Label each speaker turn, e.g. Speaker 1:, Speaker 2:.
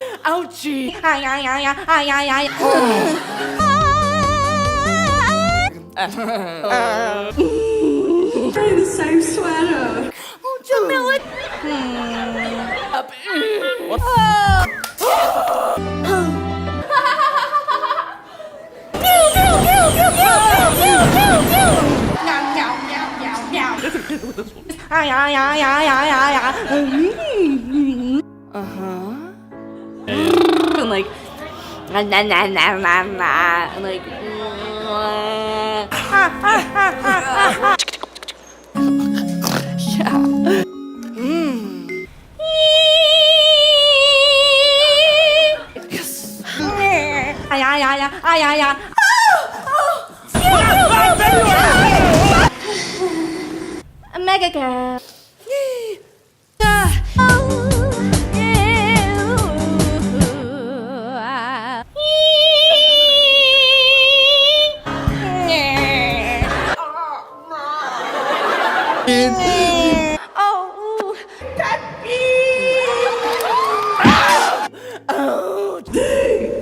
Speaker 1: Ouchie! Ay, ay, ay, ay, ay, ay.
Speaker 2: Wearing the same sweater.
Speaker 1: Oh, Jamila. Ay, ay, ay, ay, ay, ay, ay. And like, na na na na na na, and like, yeah. Yes. Ay, ay, ay, ay, ay, ay. A mega girl. Oh, that